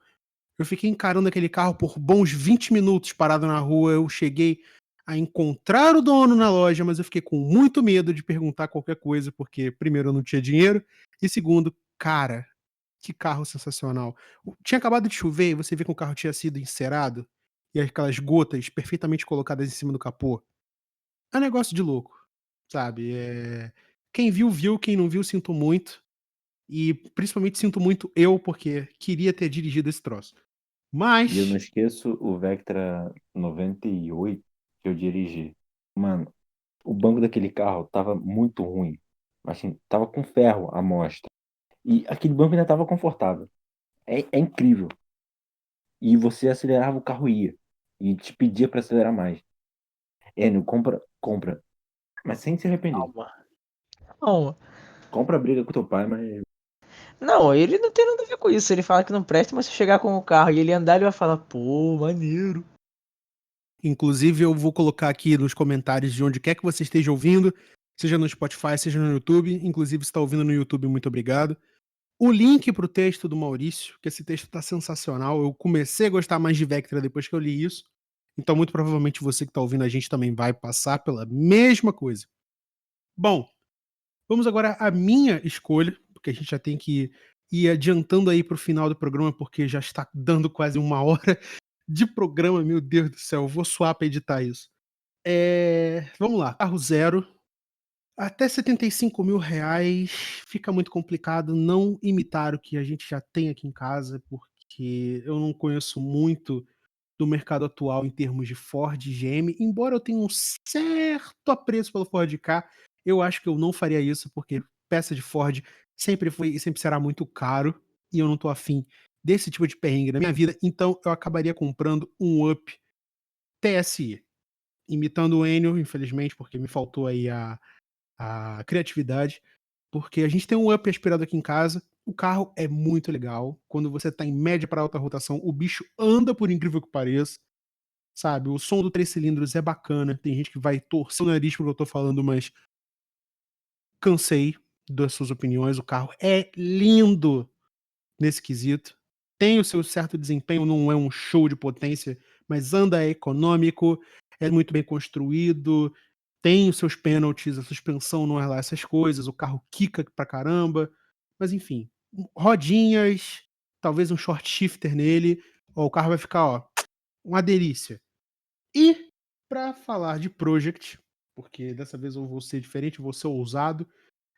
Eu fiquei encarando aquele carro por bons 20 minutos parado na rua. Eu cheguei a encontrar o dono na loja, mas eu fiquei com muito medo de perguntar qualquer coisa, porque, primeiro, eu não tinha dinheiro, e segundo, cara, que carro sensacional. Tinha acabado de chover e você vê que o carro tinha sido encerado e aquelas gotas perfeitamente colocadas em cima do capô. É um negócio de louco, sabe? Quem viu, viu. Quem não viu, sinto muito. E principalmente sinto muito eu, porque queria ter dirigido esse troço. E eu não Mas, esqueço o Vectra 98 que eu dirigi. Mano, o banco daquele carro tava muito ruim. Assim, tava com ferro à mostra. E aquele banco ainda tava confortável. É incrível. E você acelerava, o carro ia. E te pedia pra acelerar mais. Enio, compra, compra. Mas sem se arrepender. Calma. Calma. Compra a briga com teu pai, mas Não, ele não tem nada a ver com isso. Ele fala que não presta, mas se eu chegar com o carro e ele andar, ele vai falar, pô, maneiro. Inclusive, eu vou colocar aqui nos comentários de onde quer que você esteja ouvindo, seja no Spotify, seja no YouTube. Inclusive, se está ouvindo no YouTube, muito obrigado. O link para o texto do Maurício, que esse texto está sensacional. Eu comecei a gostar mais de Vectra depois que eu li isso. Então, muito provavelmente você que está ouvindo a gente também vai passar pela mesma coisa. Bom, vamos agora à minha escolha, porque a gente já tem que ir adiantando aí para o final do programa, porque já está dando quase 1 hora de programa. Meu Deus do céu, eu vou suar para editar isso. Vamos lá, carro zero. Até R$ 75.000 fica muito complicado não imitar o que a gente já tem aqui em casa, porque eu não conheço muito do mercado atual em termos de Ford e GM, embora eu tenha um certo apreço pelo Ford Ka, eu acho que eu não faria isso, porque peça de Ford sempre foi e sempre será muito caro, e eu não tô afim desse tipo de perrengue na minha vida, então eu acabaria comprando um Up TSI, imitando o Enio, infelizmente, porque me faltou aí a criatividade, porque a gente tem um Up aspirado aqui em casa, o carro é muito legal, quando você tá em média para alta rotação, o bicho anda por incrível que pareça, sabe? O som do 3 cilindros é bacana, tem gente que vai torcer o nariz porque eu tô falando, mas cansei das suas opiniões, o carro é lindo nesse quesito, tem o seu certo desempenho, não é um show de potência, mas anda, é econômico, é muito bem construído, tem os seus pênaltis, a suspensão não é lá essas coisas, o carro quica pra caramba, mas enfim, rodinhas, talvez um short shifter nele, ó, o carro vai ficar, ó, uma delícia. E para falar de Project, porque dessa vez eu vou ser diferente, eu vou ser ousado,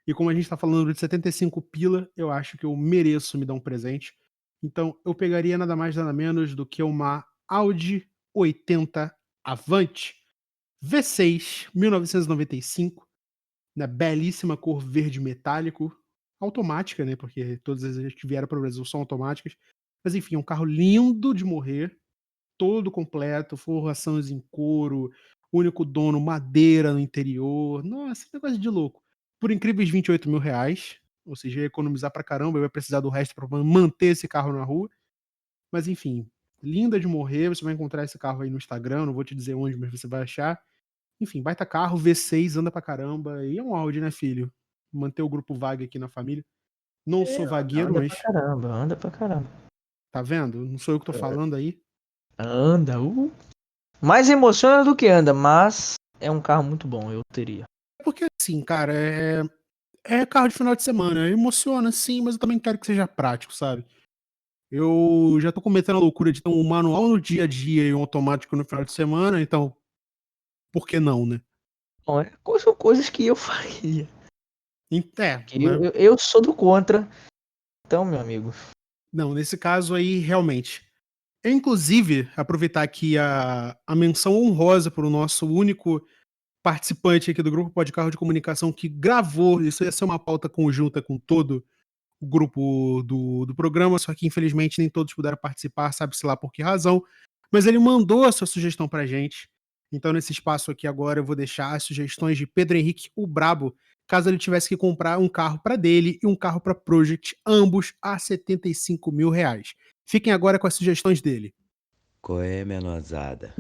e como a gente tá falando de 75 pila, eu acho que eu mereço me dar um presente. Então eu pegaria nada mais nada menos do que uma Audi 80 Avante V6 1995, na belíssima cor verde metálico, automática, né? Porque todas as que vieram para o Brasil são automáticas. Mas enfim, é um carro lindo de morrer, todo completo, forrações em couro, único dono, madeira no interior. Nossa, que negócio de louco. Por incríveis R$ 28.000, ou seja, ia economizar pra caramba, eu ia precisar do resto para manter esse carro na rua. Mas enfim, linda de morrer, você vai encontrar esse carro aí no Instagram, não vou te dizer onde, mas você vai achar. Enfim, baita carro, V6, anda pra caramba, e é um Audi, né, filho? Manter o grupo vague aqui na família. Não sou vagueiro, Anda pra mas caramba, anda pra caramba. tá vendo? Não sou eu que tô falando aí. Anda, mais emociona do que anda, mas é um carro muito bom, eu teria. Porque assim, cara, é carro de final de semana. Emociona, sim, mas eu também quero que seja prático, sabe? Eu já tô cometendo a loucura de ter um manual no dia a dia e um automático no final de semana, então por que não, né? Bom, são coisas que eu faria. Que Né? eu sou do contra, então, meu amigo. Não, nesse caso aí, realmente. Inclusive, aproveitar aqui a menção honrosa para o nosso único participante aqui do grupo Pode Carro de Comunicação que gravou, isso ia ser uma pauta conjunta com todo o grupo do programa, só que infelizmente nem todos puderam participar, sabe-se lá por que razão, mas ele mandou a sua sugestão pra gente. Então, nesse espaço aqui agora, eu vou deixar as sugestões de Pedro Henrique, o Brabo, caso ele tivesse que comprar um carro para dele e um carro para Project, ambos a R$ 75.000. Fiquem agora com as sugestões dele. Qual é, menosada?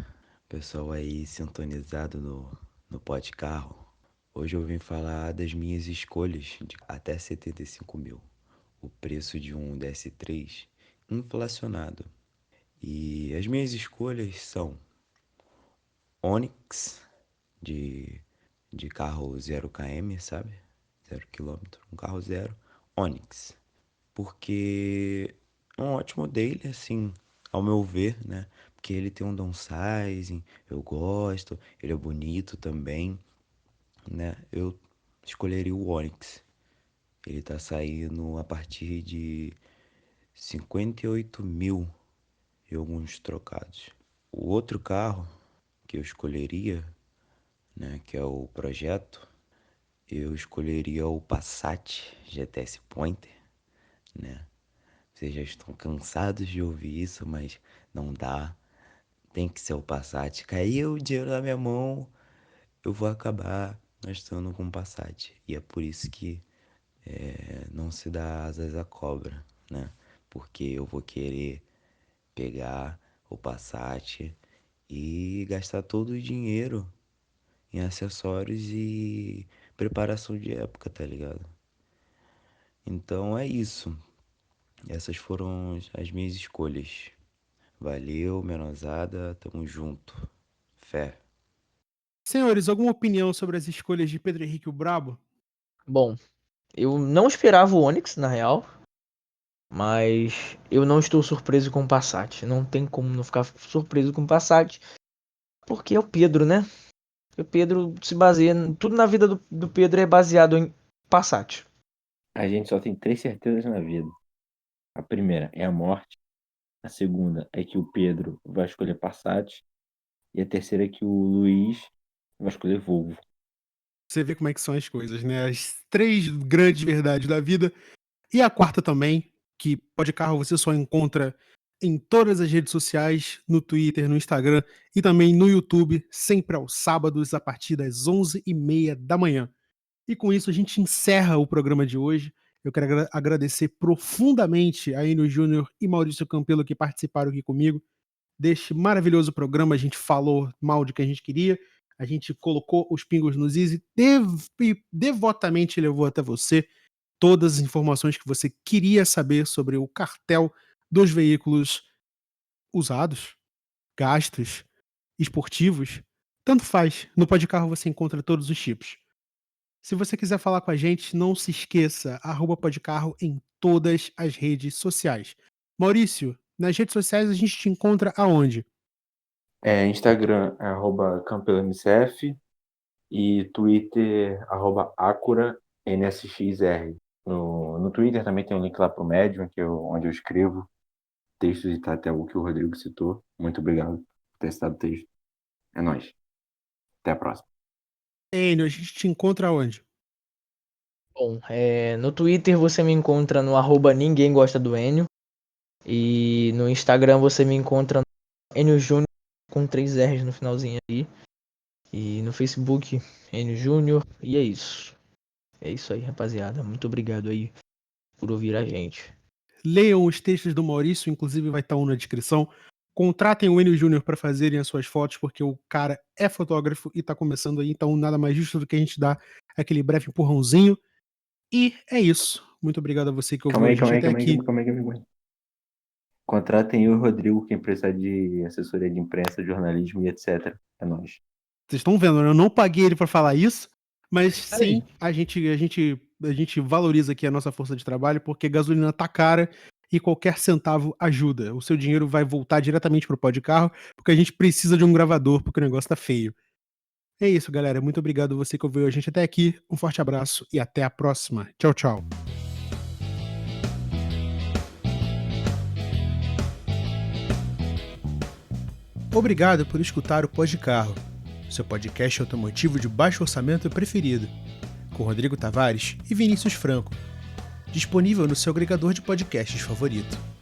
Pessoal aí sintonizado no Pode Carro. Hoje eu vim falar das minhas escolhas de até 75 mil. O preço de um DS3 inflacionado. E as minhas escolhas são Onix, de carro 0 km, sabe? 0 km, um carro zero. Onix. Porque é um ótimo dele, assim, ao meu ver, né? Porque ele tem um downsizing, eu gosto, ele é bonito também, né? Eu escolheria o Onix. Ele tá saindo a partir de 58 mil e alguns trocados. O outro carro que eu escolheria, né, que é o Projeto, eu escolheria o Passat GTS Pointer, né? Vocês já estão cansados de ouvir isso, mas não dá. Tem que ser o Passat. Caiu o dinheiro na minha mão, eu vou acabar gastando com o Passat. E é por isso que não se dá asas à cobra, né? Porque eu vou querer pegar o Passat e gastar todo o dinheiro em acessórios e preparação de época, tá ligado? Então é isso. Essas foram as minhas escolhas. Valeu, menosada, tamo junto. Fé. Senhores, alguma opinião sobre as escolhas de Pedro Henrique o Brabo? Bom, eu não esperava o Onix, na real. Mas eu não estou surpreso com o Passat. Não tem como não ficar surpreso com o Passat. Porque é o Pedro, né? O Pedro se baseia. Tudo na vida do Pedro é baseado em Passat. A gente só tem 3 certezas na vida. A primeira é a morte. A segunda é que o Pedro vai escolher Passat. E a terceira é que o Luiz vai escolher Volvo. Você vê como é que são as coisas, né? As 3 grandes verdades da vida. E a quarta também, que Pode Carro você só encontra em todas as redes sociais, no Twitter, no Instagram e também no YouTube, sempre aos sábados, a partir das 11h30 da manhã. E com isso a gente encerra o programa de hoje. Eu quero agradecer profundamente a Enio Júnior e Maurício Campelo que participaram aqui comigo deste maravilhoso programa. A gente falou mal de que a gente queria, a gente colocou os pingos nos is e devotamente levou até você todas as informações que você queria saber sobre o cartel dos veículos usados, gastos, esportivos. Tanto faz, no Pode Carro você encontra todos os tipos. Se você quiser falar com a gente, não se esqueça, @podcarro em todas as redes sociais. Maurício, nas redes sociais a gente te encontra aonde? Instagram é @CampeloMCF e Twitter @AcuraNSXR. No Twitter também tem um link lá pro Medium, onde eu escrevo textos e tá até o que o Rodrigo citou. Muito obrigado por ter citado o texto. É nóis. Até a próxima. Enio, a gente te encontra aonde? Bom, no Twitter você me encontra no @ninguém gosta do Enio. E no Instagram você me encontra no Enio Júnior com 3 R's no finalzinho aí. E no Facebook, Enio Júnior. E é isso. É isso aí, rapaziada. Muito obrigado aí por ouvir a gente. Leiam os textos do Maurício, inclusive vai estar um na descrição. Contratem o Enio Júnior para fazerem as suas fotos, porque o cara é fotógrafo e tá começando aí, então nada mais justo do que a gente dar aquele breve empurrãozinho. E é isso. Muito obrigado a você que ouviu Calma a aí, gente calma aí, até calma aí, aqui. calma aí, calma aí. Contratem eu e o Rodrigo, quem precisar de assessoria de imprensa, jornalismo e etc. É nóis. Vocês estão vendo, né? Eu não paguei ele para falar isso, mas sim, Aí. a gente valoriza aqui a nossa força de trabalho, porque gasolina tá cara e qualquer centavo ajuda. O seu dinheiro vai voltar diretamente pro pó de carro, porque a gente precisa de um gravador, porque o negócio tá feio. É isso, galera. Muito obrigado a você que ouviu a gente até aqui. Um forte abraço e até a próxima. Tchau, tchau. Obrigado por escutar o Pó de Carro, seu podcast automotivo de baixo orçamento preferido, com Rodrigo Tavares e Vinícius Franco. Disponível no seu agregador de podcasts favorito.